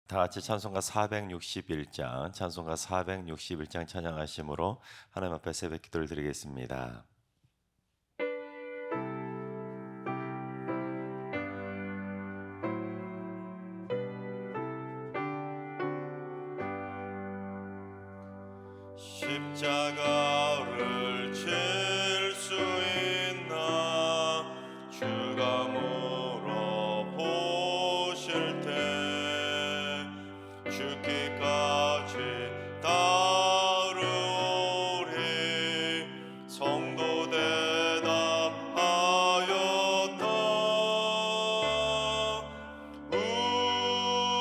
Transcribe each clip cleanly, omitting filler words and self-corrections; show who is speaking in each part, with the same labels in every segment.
Speaker 1: 다 같이 찬송가 461장, 찬송가 461장 찬양하심으로 하나님 앞에 새벽 기도를 드리겠습니다. 십자가를 질 수 있나 주가 물어보실 때 죽기까지 따르오리 성도 대답하였다.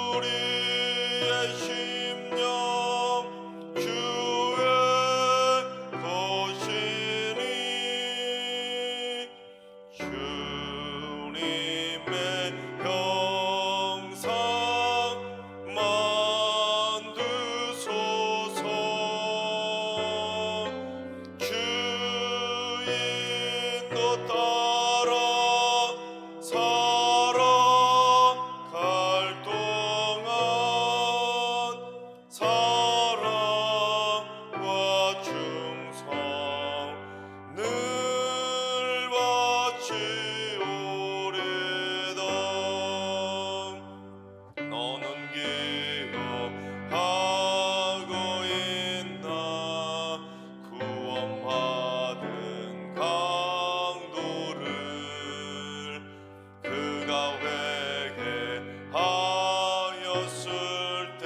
Speaker 1: 우리의 심령 주의 것이니 주님의 형상 만드소서. 주인도 따라 살아갈 동안 사랑과 충성 늘 바치오리다. 너는 기억하고 있나 구원받은 강도를 그가 회개하였을 때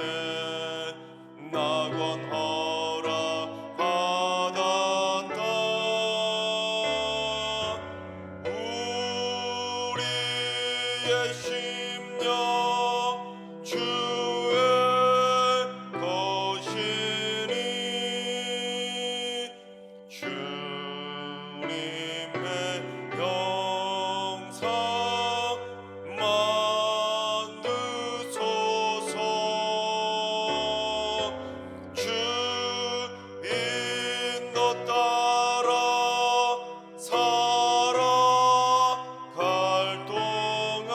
Speaker 1: 낙원 허락받았다. 우리의 심령 주의 것이니 주님의 형상 만드소서. 주인도 따라 살아갈 동안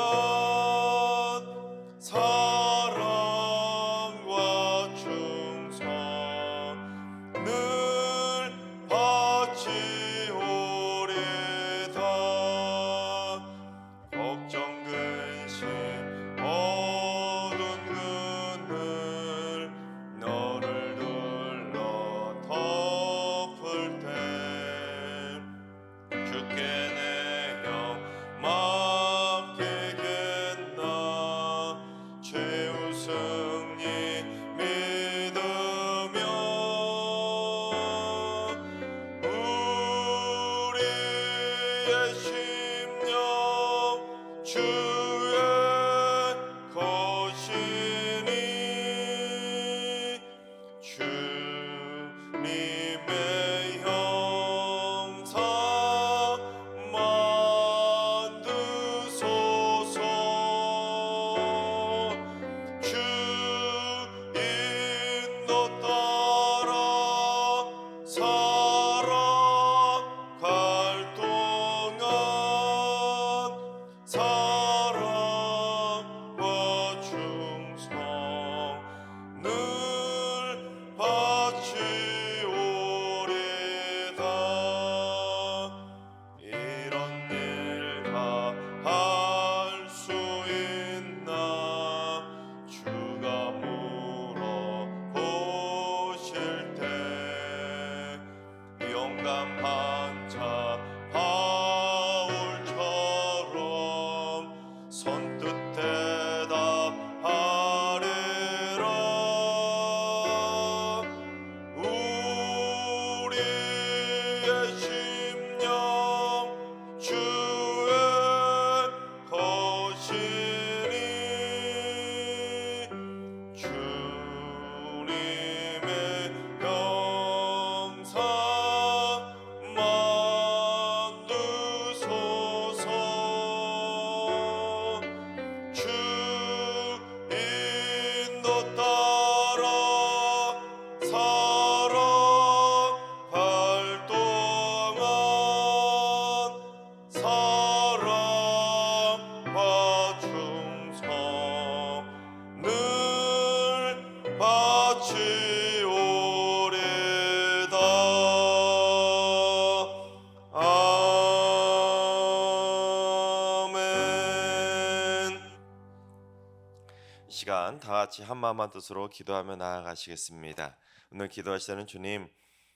Speaker 1: 시간 다 같이 한마음 한뜻으로 기도하며 나아가시겠습니다. 오늘 기도하시는 주님,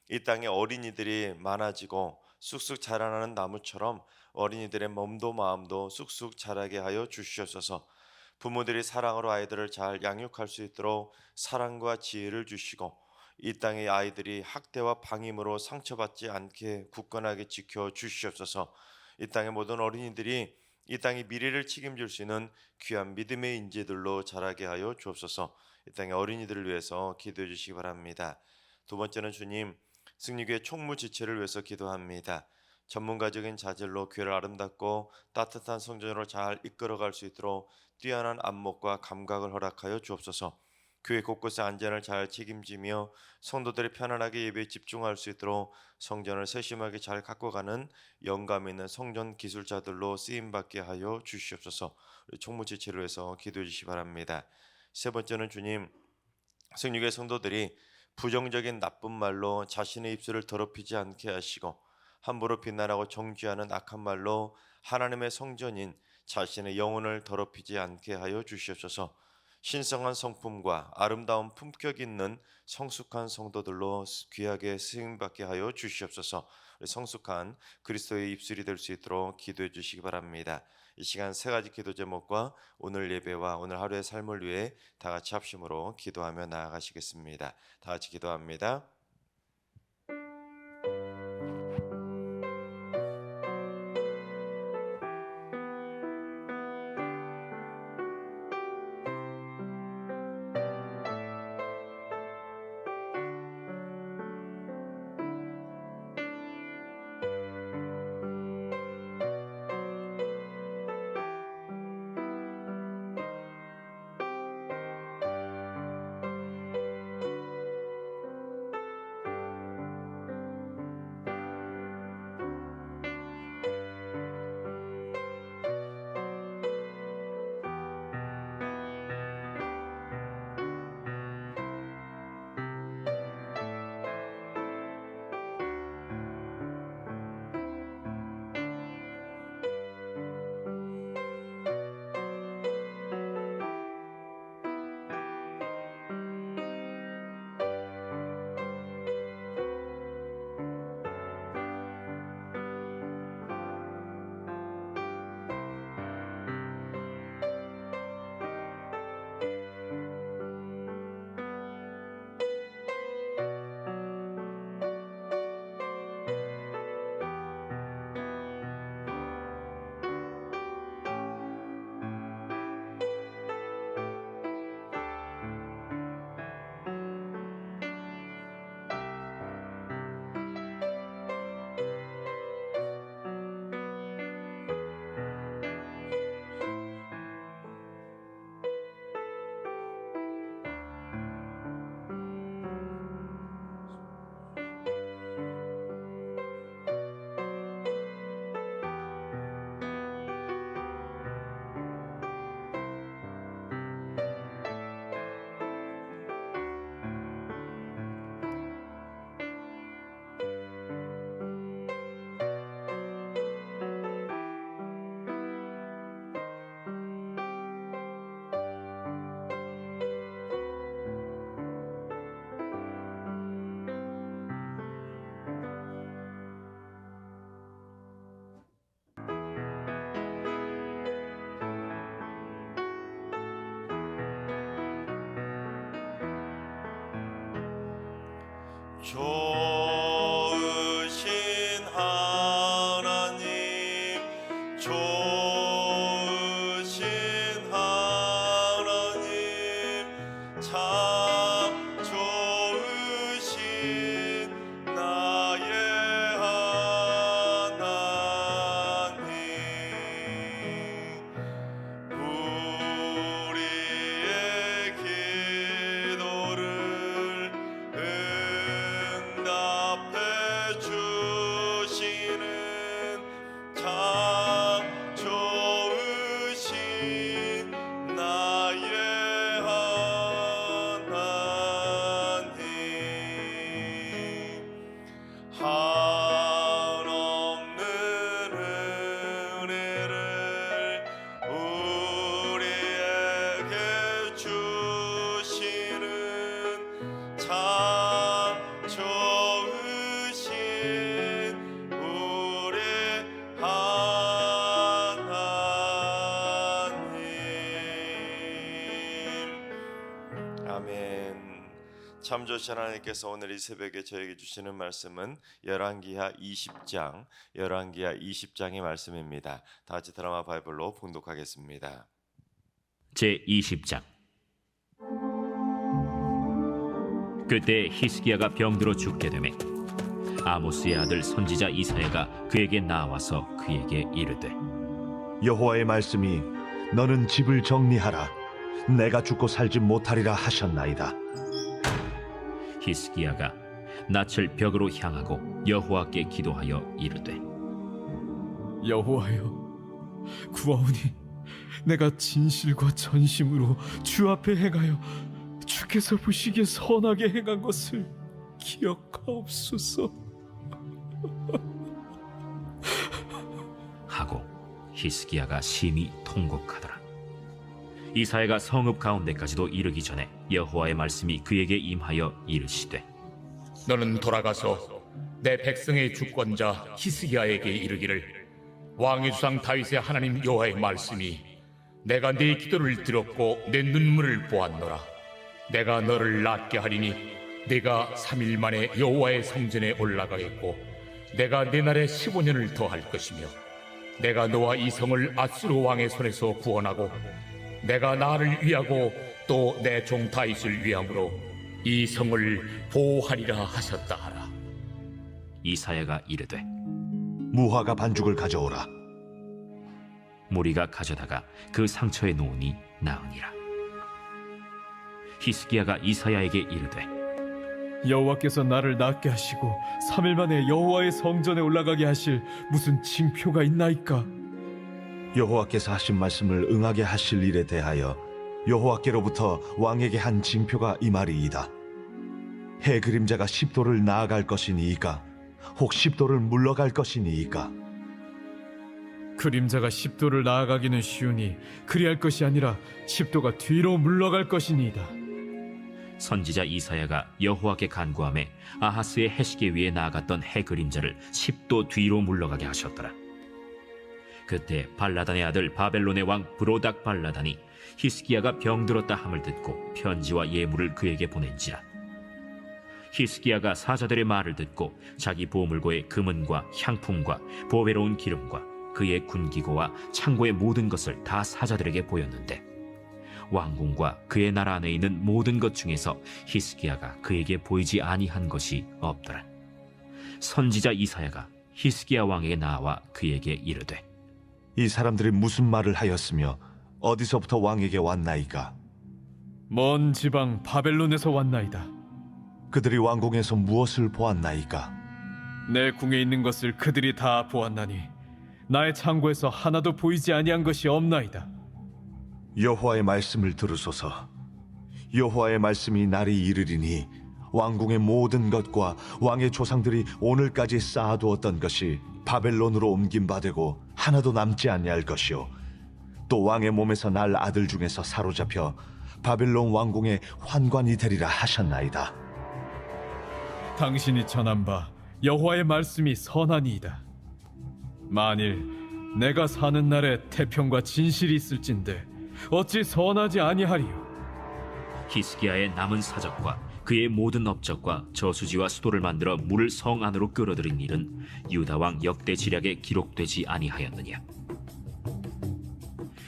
Speaker 1: 이 땅에 어린이들이 많아지고 쑥쑥 자라나는 나무처럼 어린이들의 몸도 마음도 쑥쑥 자라게 하여 주시옵소서. 부모들이 사랑으로 아이들을 잘 양육할 수 있도록 사랑과 지혜를 주시고, 이 땅의 아이들이 학대와 방임으로 상처받지 않게 굳건하게 지켜 주시옵소서. 이 땅의 모든 어린이들이 이 땅의 미래를 책임질 수 있는 귀한 믿음의 인재들로 자라게 하여 주옵소서. 이 땅의 어린이들을 위해서 기도해 주시기 바랍니다. 두 번째는 주님, 승리교회 총무 지체를 위해서 기도합니다. 전문가적인 자질로 교회를 아름답고 따뜻한 성전으로 잘 이끌어갈 수 있도록 뛰어난 안목과 감각을 허락하여 주옵소서. 교회 곳곳의 안전을 잘 책임지며 성도들이 편안하게 예배에 집중할 수 있도록 성전을 세심하게 잘 가꿔가는 영감 있는 성전 기술자들로 쓰임받게 하여 주시옵소서. 우리 총무 지체를 위해서 기도해 주시기 바랍니다. 세 번째는 주님, 승리교회 성도들이 부정적인 나쁜 말로 자신의 입술을 더럽히지 않게 하시고, 함부로 비난하고 정죄하는 악한 말로 하나님의 성전인 자신의 영혼을 더럽히지 않게 하여 주시옵소서. 신성한 성품과 아름다운 품격 있는 성숙한 성도들로 귀하게 쓰임받게 하여 주시옵소서. 성숙한 그리스도의 입술이 될 수 있도록 기도해 주시기 바랍니다. 이 시간 세 가지 기도 제목과 오늘 예배와 오늘 하루의 삶을 위해 다 같이 합심으로 기도하며 나아가시겠습니다. 다 같이 기도합니다. 좋으신 하나님, 좋으신 하나님, 참 좋으신 나의 하나님, 우리의 기도를 응답해 주시는 참 좋으신 나의 하나님, 한없는 은혜를 우리에게 주 아멘. 참 좋으신 하나님께서 오늘 이 새벽에 저에게 주시는 말씀은 열왕기하 20장의 말씀입니다. 다 같이 드라마 바이블로 봉독하겠습니다.
Speaker 2: 제20장. 그때 히스기야가 병들어 죽게 되매 아모스의 아들 선지자 이사야가 그에게 나와서 그에게 이르되,
Speaker 3: 여호와의 말씀이 너는 집을 정리하라. 내가 죽고 살지 못하리라 하셨나이다.
Speaker 2: 히스기야가 낯을 벽으로 향하고 여호와께 기도하여 이르되,
Speaker 4: 여호와여, 구하오니 내가 진실과 전심으로 주 앞에 행하여 주께서 보시기에 선하게 행한 것을 기억하옵소서.
Speaker 2: 하고 히스기야가 심히 통곡하더라. 이사야가 성읍 가운데까지도 이르기 전에 여호와의 말씀이 그에게 임하여 이르시되,
Speaker 5: 너는 돌아가서 내 백성의 주권자 히스기야에게 이르기를, 왕의 주상 다윗의 하나님 여호와의 말씀이 내가 네 기도를 들었고 내 눈물을 보았노라. 내가 너를 낫게 하리니 네가 3일 만에 여호와의 성전에 올라가겠고 내가 네 날에 15년을 더할 것이며 내가 너와 이 성을 아수르 왕의 손에서 구원하고 내가 나를 위하고 또 내 종 다윗을 위함으로 이 성을 보호하리라 하셨다 하라.
Speaker 2: 이사야가 이르되,
Speaker 3: 무화과 반죽을 가져오라.
Speaker 2: 무리가 가져다가 그 상처에 놓으니 나으니라. 히스기야가 이사야에게 이르되,
Speaker 4: 여호와께서 나를 낫게 하시고 3일 만에 여호와의 성전에 올라가게 하실 무슨 징표가 있나이까?
Speaker 3: 여호와께서 하신 말씀을 응하게 하실 일에 대하여 여호와께로부터 왕에게 한 징표가 이 말이이다. 해 그림자가 10도를 나아갈 것이니이까 혹 10도를 물러갈 것이니이까.
Speaker 4: 그림자가 10도를 나아가기는 쉬우니 그리할 것이 아니라 10도가 뒤로 물러갈 것이니이다.
Speaker 2: 선지자 이사야가 여호와께 간구하며 아하스의 해시계 위에 나아갔던 해 그림자를 10도 뒤로 물러가게 하셨더라. 그때 발라단의 아들 바벨론의 왕 브로닥 발라단이 히스기야가 병들었다 함을 듣고 편지와 예물을 그에게 보낸지라. 히스기야가 사자들의 말을 듣고 자기 보물고의 금은과 향품과 보배로운 기름과 그의 군기고와 창고의 모든 것을 다 사자들에게 보였는데 왕궁과 그의 나라 안에 있는 모든 것 중에서 히스기야가 그에게 보이지 아니한 것이 없더라. 선지자 이사야가 히스기야 왕에게 나와 그에게 이르되,
Speaker 3: 이 사람들이 무슨 말을 하였으며 어디서부터 왕에게 왔나이까?
Speaker 4: 먼 지방 바벨론에서 왔나이다.
Speaker 3: 그들이 왕궁에서 무엇을 보았나이까?
Speaker 4: 내 궁에 있는 것을 그들이 다 보았나니 나의 창고에서 하나도 보이지 아니한 것이 없나이다.
Speaker 3: 여호와의 말씀을 들으소서. 여호와의 말씀이 날이 이르리니 왕궁의 모든 것과 왕의 조상들이 오늘까지 쌓아두었던 것이 바벨론으로 옮김받고 하나도 남지 아니할 것이요 또 왕의 몸에서 날 아들 중에서 사로잡혀 바벨론 왕궁의 환관이 되리라 하셨나이다.
Speaker 4: 당신이 전한 바 여호와의 말씀이 선하니이다. 만일 내가 사는 날에 태평과 진실이 있을진데 어찌 선하지 아니하리요?
Speaker 2: 히스기야의 남은 사적과 그의 모든 업적과 저수지와 수도를 만들어 물을 성 안으로 끌어들인 일은 유다 왕 역대 지략에 기록되지 아니하였느냐?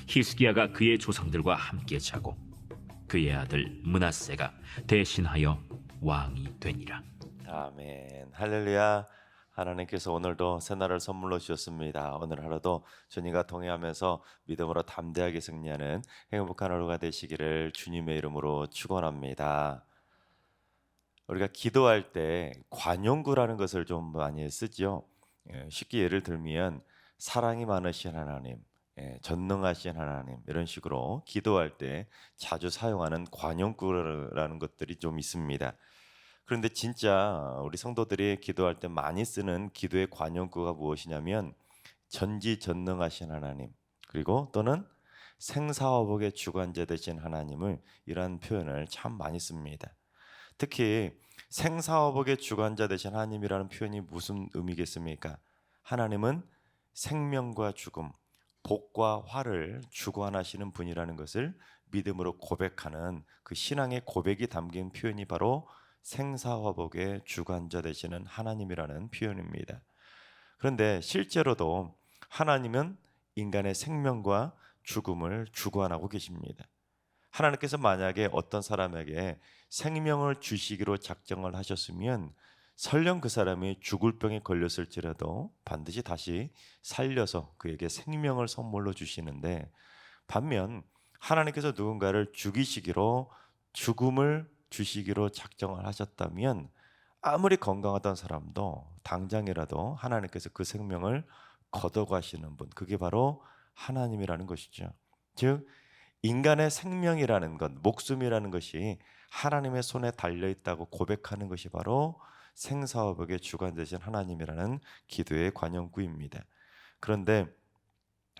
Speaker 2: 히스기야가 그의 조상들과 함께 자고 그의 아들 므낫세가 대신하여 왕이 되니라.
Speaker 1: 아멘. 할렐루야. 하나님께서 오늘도 새날을 선물로 주셨습니다. 오늘 하루도 주님과 동행하면서 믿음으로 담대하게 승리하는 행복한 하루가 되시기를 주님의 이름으로 축원합니다. 우리가 기도할 때 관용구라는 것을 좀 많이 쓰죠. 쉽게 예를 들면 사랑이 많으신 하나님, 전능하신 하나님, 이런 식으로 기도할 때 자주 사용하는 관용구라는 것들이 좀 있습니다. 그런데 진짜 우리 성도들이 기도할 때 많이 쓰는 기도의 관용구가 무엇이냐면 전지전능하신 하나님, 그리고 또는 생사화복의 주관자 되신 하나님을, 이러한 표현을 참 많이 씁니다. 특히 생사화복의 주관자 되신 하나님이라는 표현이 무슨 의미겠습니까? 하나님은 생명과 죽음, 복과 화를 주관하시는 분이라는 것을 믿음으로 고백하는 그 신앙의 고백이 담긴 표현이 바로 생사화복의 주관자 되시는 하나님이라는 표현입니다. 그런데 실제로도 하나님은 인간의 생명과 죽음을 주관하고 계십니다. 하나님께서 만약에 어떤 사람에게 생명을 주시기로 작정을 하셨으면 설령 그 사람이 죽을 병에 걸렸을지라도 반드시 다시 살려서 그에게 생명을 선물로 주시는데, 반면 하나님께서 누군가를 죽이시기로 죽음을 주시기로 작정을 하셨다면 아무리 건강하던 사람도 당장이라도 하나님께서 그 생명을 걷어가시는 분, 그게 바로 하나님이라는 것이죠. 즉 인간의 생명이라는 것, 목숨이라는 것이 하나님의 손에 달려 있다고 고백하는 것이 바로 생사화복의 주관 되신 하나님이라는 기도의 관용구입니다. 그런데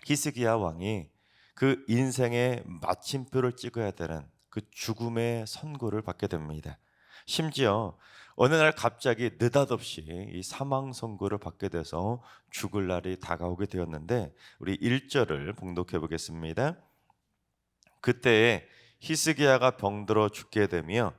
Speaker 1: 히스기야 왕이 그 인생의 마침표를 찍어야 되는 그 죽음의 선고를 받게 됩니다. 심지어 어느 날 갑자기 느닷없이 이 사망 선고를 받게 돼서 죽을 날이 다가오게 되었는데, 우리 1절을 봉독해 보겠습니다. 그때에 히스기야가 병들어 죽게 되며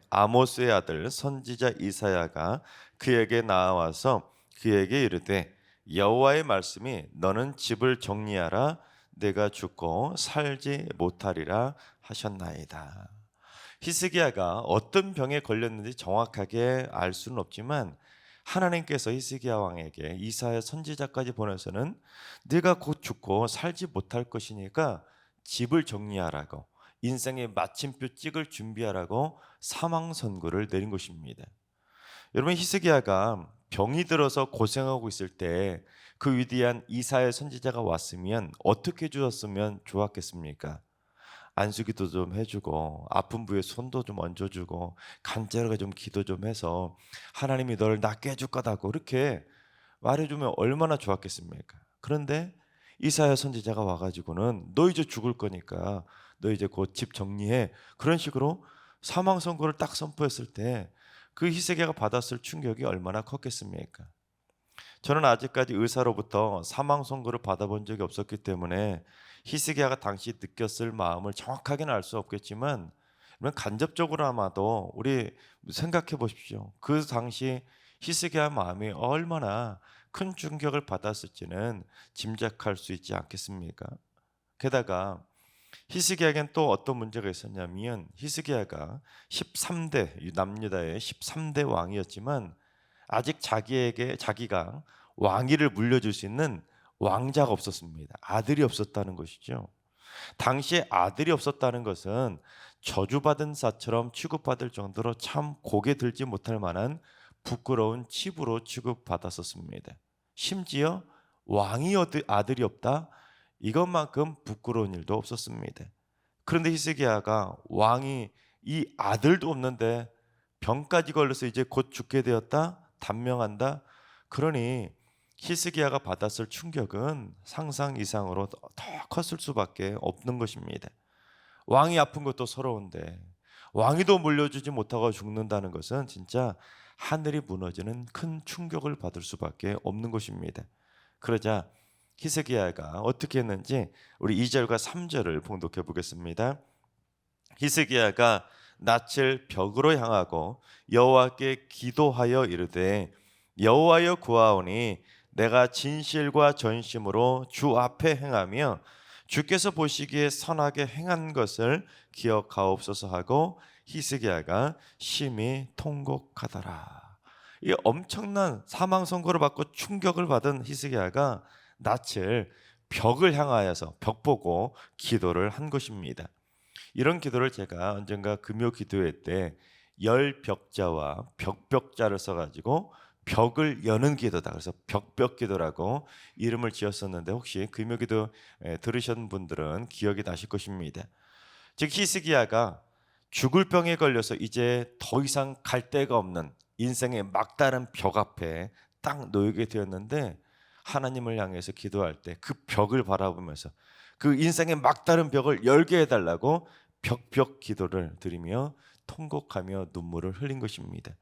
Speaker 1: 아모스의 아들 선지자 이사야가 그에게 나와서 그에게 이르되 여호와의 말씀이 너는 집을 정리하라, 내가 죽고 살지 못하리라 하셨나이다. 히스기야가 어떤 병에 걸렸는지 정확하게 알 수는 없지만 하나님께서 히스기야 왕에게 이사야 선지자까지 보내서는 네가 곧 죽고 살지 못할 것이니까 집을 정리하라고, 인생의 마침표 찍을 준비하라고 사망 선고를 내린 것입니다. 여러분, 히스기야가 병이 들어서 고생하고 있을 때 그 위대한 이사야 선지자가 왔으면 어떻게 주었으면 좋았겠습니까? 안수기도 좀 해주고 아픈 부위에 손도 좀 얹어주고 간절하게 좀 기도 좀 해서 하나님이 너를 낫게 해줄 거다고 이렇게 말해주면 얼마나 좋았겠습니까? 그런데 이사야 선지자가 와가지고는 너 이제 죽을 거니까 너 이제 곧 집 정리해, 그런 식으로 사망 선고를 딱 선포했을 때 그 히스기야가 받았을 충격이 얼마나 컸겠습니까? 저는 아직까지 의사로부터 사망 선고를 받아본 적이 없었기 때문에 히스기야가 당시 느꼈을 마음을 정확하게는 알 수 없겠지만 간접적으로 아마도 우리 생각해 보십시오. 그 당시 히스기야 마음이 얼마나 큰 충격을 받았을지는 짐작할 수 있지 않겠습니까? 게다가 히스기야에겐 또 어떤 문제가 있었냐면 히스기야가 13대 남유다의 13대 왕이었지만 아직 자기가 왕위를 물려줄 수 있는 왕자가 없었습니다. 아들이 없었다는 것이죠. 당시에 아들이 없었다는 것은 저주받은 자처럼 취급받을 정도로 참 고개 들지 못할 만한 부끄러운 칩으로 취급받았었습니다. 심지어 왕이 아들이 없다, 이것만큼 부끄러운 일도 없었습니다. 그런데 히스기야가 왕이 이 아들도 없는데 병까지 걸려서 이제 곧 죽게 되었다, 단명한다. 그러니 히스기야가 받았을 충격은 상상 이상으로 더 컸을 수밖에 없는 것입니다. 왕이 아픈 것도 서러운데 왕위도 물려주지 못하고 죽는다는 것은 진짜 하늘이 무너지는 큰 충격을 받을 수밖에 없는 것입니다. 그러자 히스기야가 어떻게 했는지 우리 2절과 3절을 봉독해 보겠습니다. 히스기야가 낯을 벽으로 향하고 여호와께 기도하여 이르되 여호와여 구하오니 내가 진실과 전심으로 주 앞에 행하며 주께서 보시기에 선하게 행한 것을 기억하옵소서 하고 히스기야가 심히 통곡하더라. 이 엄청난 사망 선고를 받고 충격을 받은 히스기야가 낯을 벽을 향하여서 벽 보고 기도를 한 것입니다. 이런 기도를 제가 언젠가 금요 기도회 때 열벽자와 벽벽자를 써가지고 벽을 여는 기도다, 그래서 벽벽 기도라고 이름을 지었었는데 혹시 금요 기도 들으신 분들은 기억이 나실 것입니다. 즉 히스기야가 죽을 병에 걸려서 이제 더 이상 갈 데가 없는 인생의 막다른 벽 앞에 딱 놓이게 되었는데 하나님을 향해서 기도할 때 그 벽을 바라보면서 그 인생의 막다른 벽을 열게 해달라고 벽벽 기도를 드리며 통곡하며 눈물을 흘린 것입니다.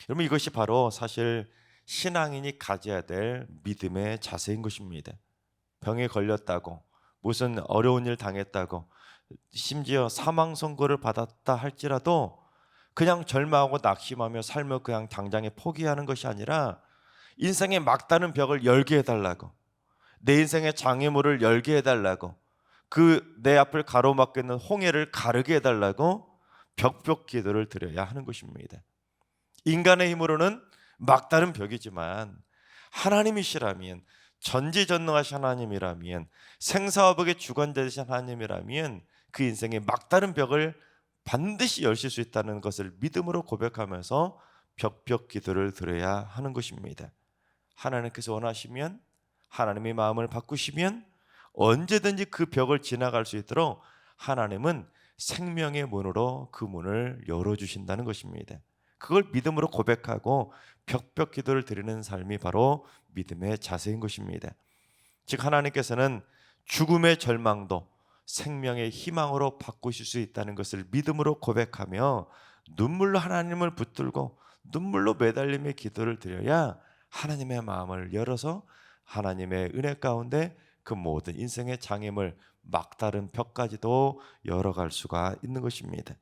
Speaker 1: 여러분, 이것이 바로 사실 신앙인이 가져야 될 믿음의 자세인 것입니다. 병에 걸렸다고, 무슨 어려운 일 당했다고, 심지어 사망 선고를 받았다 할지라도 그냥 절망하고 낙심하며 삶을 그냥 당장에 포기하는 것이 아니라 인생의 막다른 벽을 열게 해달라고, 내 인생의 장애물을 열게 해달라고, 그 내 앞을 가로막고 있는 홍해를 가르게 해달라고 벽벽 기도를 드려야 하는 것입니다. 인간의 힘으로는 막다른 벽이지만 하나님이시라면, 전지전능하신 하나님이라면, 생사화복의 주관자 되신 하나님이라면 그 인생의 막다른 벽을 반드시 열실 수 있다는 것을 믿음으로 고백하면서 벽벽 기도를 드려야 하는 것입니다. 하나님께서 원하시면, 하나님의 마음을 바꾸시면 언제든지 그 벽을 지나갈 수 있도록 하나님은 생명의 문으로 그 문을 열어주신다는 것입니다. 그걸 믿음으로 고백하고 벽벽 기도를 드리는 삶이 바로 믿음의 자세인 것입니다. 즉 하나님께서는 죽음의 절망도 생명의 희망으로 바꾸실 수 있다는 것을 믿음으로 고백하며 눈물로 하나님을 붙들고 눈물로 매달림의 기도를 드려야 하나님의 마음을 열어서 하나님의 은혜 가운데 그 모든 인생의 장애물, 막다른 벽까지도 열어갈 수가 있는 것입니다.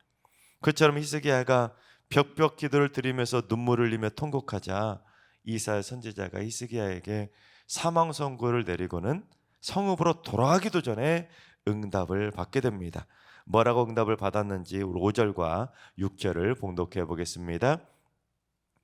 Speaker 1: 그처럼 히스기야가 벽벽 기도를 드리면서 눈물을 흘리며 통곡하자 이사야 선지자가 히스기야에게 사망 선고를 내리고는 성읍으로 돌아가기도 전에 응답을 받게 됩니다. 뭐라고 응답을 받았는지 5절과 6절을 봉독해 보겠습니다.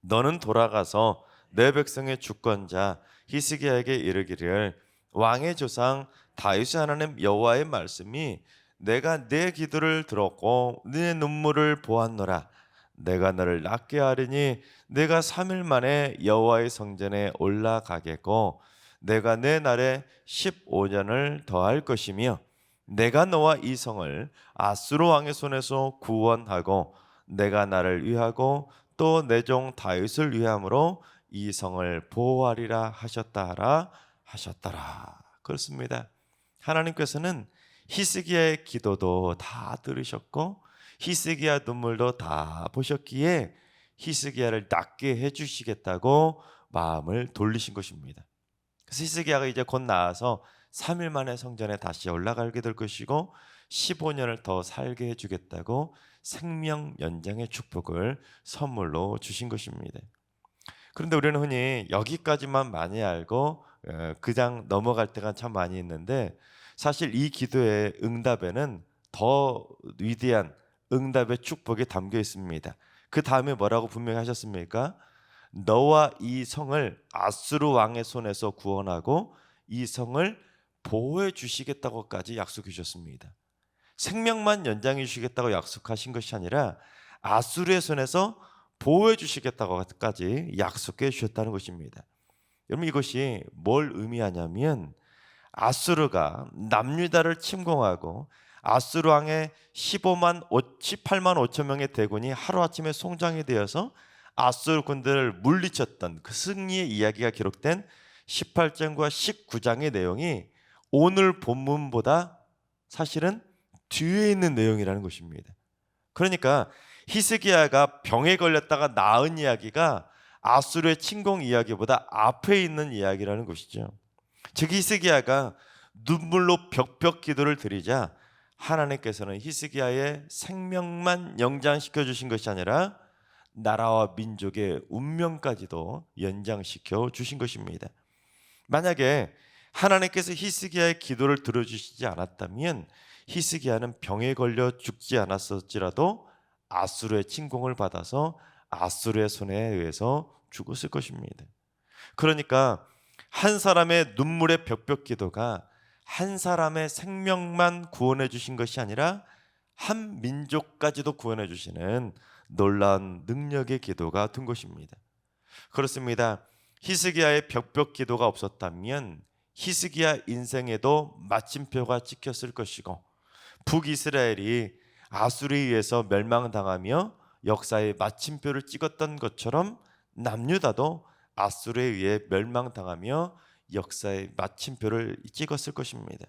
Speaker 1: 너는 돌아가서 내 백성의 주권자 히스기야에게 이르기를 왕의 조상 다윗의 하나님 여호와의 말씀이 내가 내 기도를 들었고 네 눈물을 보았노라. 내가 너를 낫게 하리니 내가 3일 만에 여호와의 성전에 올라가겠고 내가 내 날에 15년을 더할 것이며 내가 너와 이 성을 아수르 왕의 손에서 구원하고 내가 나를 위하고 또 내 종 다윗을 위함으로 이 성을 보호하리라 하셨다 하라 하셨더라. 그렇습니다. 하나님께서는 히스기야의 기도도 다 들으셨고 히스기야 눈물도 다 보셨기에 히스기야를 낫게 해주시겠다고 마음을 돌리신 것입니다. 그래서 히스기야가 이제 곧 나아서 3일 만에 성전에 다시 올라가게 될 것이고 15년을 더 살게 해주겠다고 생명 연장의 축복을 선물로 주신 것입니다. 그런데 우리는 흔히 여기까지만 많이 알고 그냥 넘어갈 때가 참 많이 있는데 사실 이 기도의 응답에는 더 위대한 응답의 축복이 담겨 있습니다. 그 다음에 뭐라고 분명히 하셨습니까? 너와 이 성을 아수르 왕의 손에서 구원하고 이 성을 보호해 주시겠다고까지 약속해 주셨습니다. 생명만 연장해 주시겠다고 약속하신 것이 아니라 아수르의 손에서 보호해 주시겠다고까지 약속해 주셨다는 것입니다. 여러분 이것이 뭘 의미하냐면 아수르가 남유다를 침공하고 아수르 왕의 18만 5천 명의 대군이 하루아침에 송장이 되어서 아수르 군대를 물리쳤던 그 승리의 이야기가 기록된 18장과 19장의 내용이 오늘 본문보다 사실은 뒤에 있는 내용이라는 것입니다. 그러니까 히스기야가 병에 걸렸다가 나은 이야기가 아수르의 침공 이야기보다 앞에 있는 이야기라는 것이죠. 즉 히스기야가 눈물로 벽벽 기도를 드리자 하나님께서는 히스기야의 생명만 연장시켜 주신 것이 아니라 나라와 민족의 운명까지도 연장시켜 주신 것입니다. 만약에 하나님께서 히스기야의 기도를 들어주시지 않았다면 히스기야는 병에 걸려 죽지 않았을지라도 아수르의 침공을 받아서 아수르의 손에 의해서 죽었을 것입니다. 그러니까 한 사람의 눈물의 벽벽 기도가 한 사람의 생명만 구원해 주신 것이 아니라 한 민족까지도 구원해 주시는 놀라운 능력의 기도가 된 것입니다. 그렇습니다. 히스기야의 벽벽 기도가 없었다면 히스기야 인생에도 마침표가 찍혔을 것이고 북이스라엘이 아수르에 의해서 멸망당하며 역사의 마침표를 찍었던 것처럼 남유다도 아수르에 의해 멸망당하며 역사의 마침표를 찍었을 것입니다.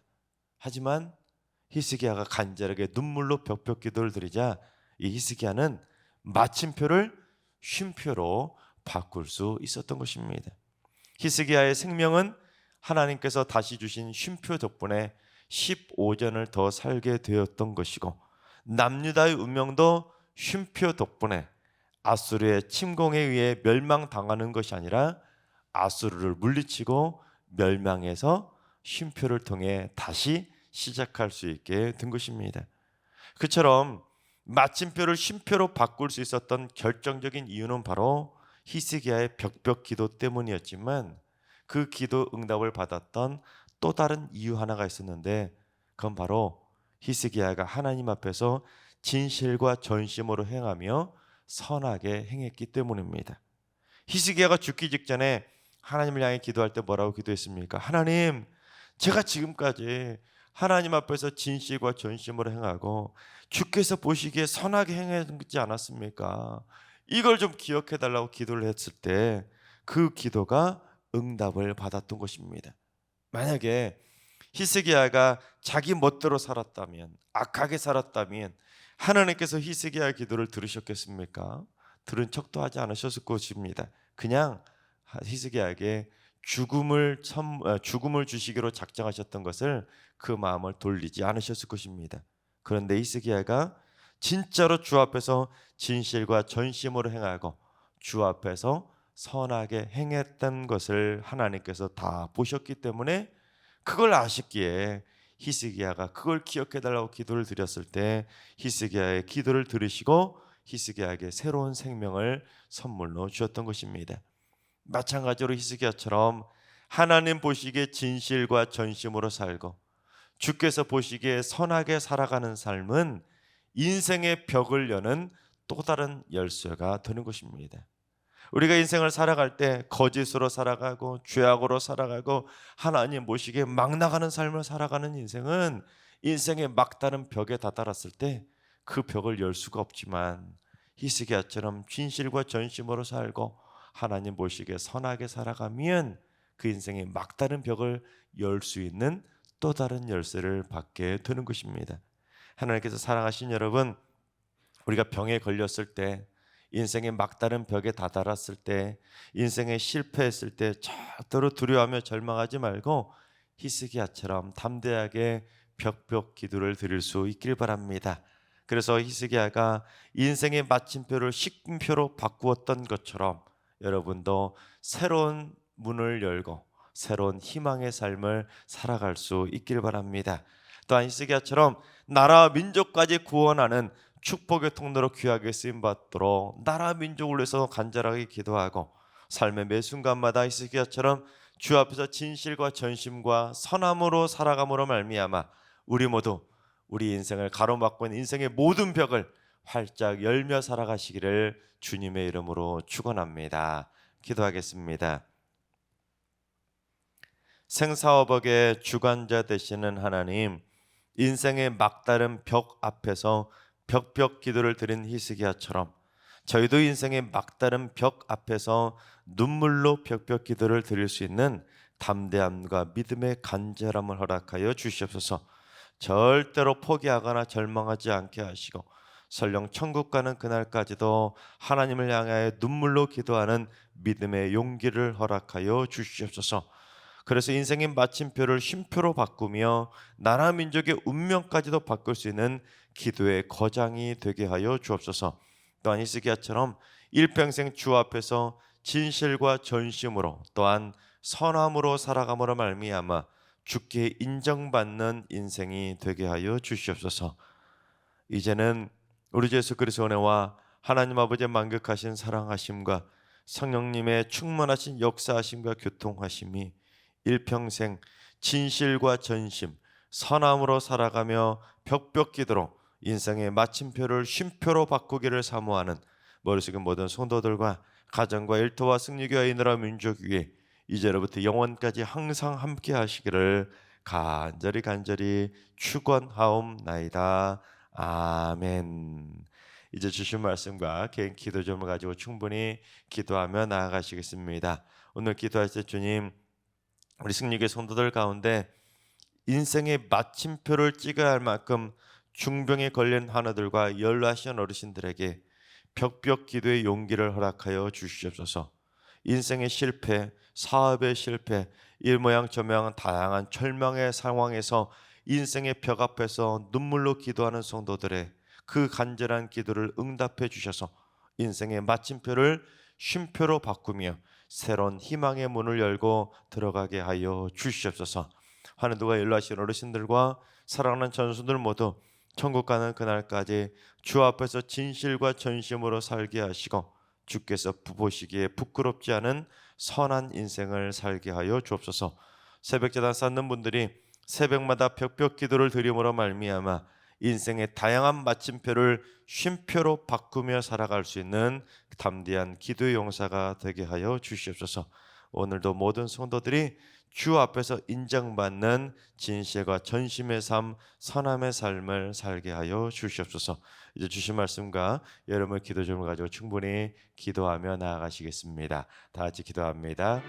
Speaker 1: 하지만 히스기야가 간절하게 눈물로 벽벽 기도를 드리자 이 히스기야는 마침표를 쉼표로 바꿀 수 있었던 것입니다. 히스기야의 생명은 하나님께서 다시 주신 쉼표 덕분에 15년을 더 살게 되었던 것이고, 남유다의 운명도 쉼표 덕분에 아수르의 침공에 의해 멸망당하는 것이 아니라 아수르를 물리치고 멸망해서 쉼표를 통해 다시 시작할 수 있게 된 것입니다. 그처럼 마침표를 쉼표로 바꿀 수 있었던 결정적인 이유는 바로 히스기야의 벽벽 기도 때문이었지만, 그 기도 응답을 받았던 또 다른 이유 하나가 있었는데, 그건 바로 히스기야가 하나님 앞에서 진실과 전심으로 행하며 선하게 행했기 때문입니다. 히스기야가 죽기 직전에 하나님을 향해 기도할 때 뭐라고 기도했습니까? 하나님, 제가 지금까지 하나님 앞에서 진실과 전심으로 행하고 주께서 보시기에 선하게 행하지 않았습니까? 이걸 좀 기억해 달라고 기도를 했을 때 그 기도가 응답을 받았던 것입니다. 만약에 히스기야가 자기 멋대로 살았다면, 악하게 살았다면 하나님께서 히스기야의 기도를 들으셨겠습니까? 들은 척도 하지 않으셨을 것입니다. 그냥 히스기야에게 죽음을 주시기로 작정하셨던 것을 그 마음을 돌리지 않으셨을 것입니다. 그런데 히스기야가 진짜로 주 앞에서 진실과 전심으로 행하고 주 앞에서 선하게 행했던 것을 하나님께서 다 보셨기 때문에, 그걸 아셨기에 히스기야가 그걸 기억해 달라고 기도를 드렸을 때 히스기야의 기도를 들으시고 히스기야에게 새로운 생명을 선물로 주었던 것입니다. 마찬가지로 히스기야처럼 하나님 보시기에 진실과 전심으로 살고 주께서 보시기에 선하게 살아가는 삶은 인생의 벽을 여는 또 다른 열쇠가 되는 것입니다. 우리가 인생을 살아갈 때 거짓으로 살아가고 죄악으로 살아가고 하나님 보시기에 막 나가는 삶을 살아가는 인생은 인생의 막다른 벽에 다다랐을 때 그 벽을 열 수가 없지만, 히스기야처럼 진실과 전심으로 살고 하나님 보시기에 선하게 살아가면 그 인생의 막다른 벽을 열 수 있는 또 다른 열쇠를 받게 되는 것입니다. 하나님께서 사랑하신 여러분, 우리가 병에 걸렸을 때, 인생의 막다른 벽에 다다랐을 때, 인생에 실패했을 때 절대로 두려워하며 절망하지 말고 히스기야처럼 담대하게 벽벽 기도를 드릴 수 있길 바랍니다. 그래서 히스기야가 인생의 마침표를 쉼표로 바꾸었던 것처럼 여러분도 새로운 문을 열고 새로운 희망의 삶을 살아갈 수 있길 바랍니다. 또한 히스기야처럼 나라와 민족까지 구원하는 축복의 통로로 귀하게 쓰임받도록 나라 민족을 위해서 간절하게 기도하고, 삶의 매 순간마다 히스기야처럼 주 앞에서 진실과 전심과 선함으로 살아감으로 말미암아 우리 모두 우리 인생을 가로막고 있는 인생의 모든 벽을 활짝 열며 살아가시기를 주님의 이름으로 축원합니다. 기도하겠습니다. 생사화복의 주관자 되시는 하나님, 인생의 막다른 벽 앞에서 벽벽 기도를 드린 히스기야처럼 저희도 인생의 막다른 벽 앞에서 눈물로 벽벽 기도를 드릴 수 있는 담대함과 믿음의 간절함을 허락하여 주시옵소서. 절대로 포기하거나 절망하지 않게 하시고, 설령 천국 가는 그날까지도 하나님을 향하여 눈물로 기도하는 믿음의 용기를 허락하여 주시옵소서. 그래서 인생의 마침표를 쉼표로 바꾸며 나라 민족의 운명까지도 바꿀 수 있는 기도의 거장이 되게 하여 주옵소서. 또한 히스기야처럼 일평생 주 앞에서 진실과 전심으로 또한 선함으로 살아감으로 말미암아 주께 인정받는 인생이 되게 하여 주시옵소서. 이제는 우리 주 예수 그리스도의 은혜와 하나님 아버지의 만극하신 사랑하심과 성령님의 충만하신 역사하심과 교통하심이 일평생 진실과 전심, 선함으로 살아가며 벽벽 기도로 인생의 마침표를 쉼표로 바꾸기를 사모하는 머릿속의 모든 성도들과 가정과 일터와 승리교회 나라 민족 위에 이제로부터 영원까지 항상 함께 하시기를 간절히 축원하옵나이다. 아멘. 이제 주신 말씀과 개인 기도 점을 가지고 충분히 기도하며 나아가시겠습니다. 오늘 기도할 때 주님, 우리 승리교회 성도들 가운데 인생의 마침표를 찍어야 할 만큼 중병에 걸린 하나들과 연로하신 어르신들에게 벽벽 기도의 용기를 허락하여 주시옵소서. 인생의 실패, 사업의 실패, 이 모양 저 모양 다양한 절망의 상황에서 인생의 벽 앞에서 눈물로 기도하는 성도들의 그 간절한 기도를 응답해 주셔서 인생의 마침표를 쉼표로 바꾸며 새로운 희망의 문을 열고 들어가게 하여 주시옵소서. 하늘도가 연로하신 어르신들과 사랑하는 전수들 모두 천국 가는 그날까지 주 앞에서 진실과 전심으로 살게 하시고 주께서 보시기에 부끄럽지 않은 선한 인생을 살게 하여 주옵소서. 새벽제단 쌓는 분들이 새벽마다 벽벽 기도를 드림으로 말미암아 인생의 다양한 마침표를 쉼표로 바꾸며 살아갈 수 있는 담대한 기도의 용사가 되게 하여 주시옵소서. 오늘도 모든 성도들이 주 앞에서 인정받는 진실과 전심의 삶, 선함의 삶을 살게 하여 주시옵소서. 이제 주신 말씀과 여러분의 기도 점을 가지고 충분히 기도하며 나아가시겠습니다. 다 같이 기도합니다.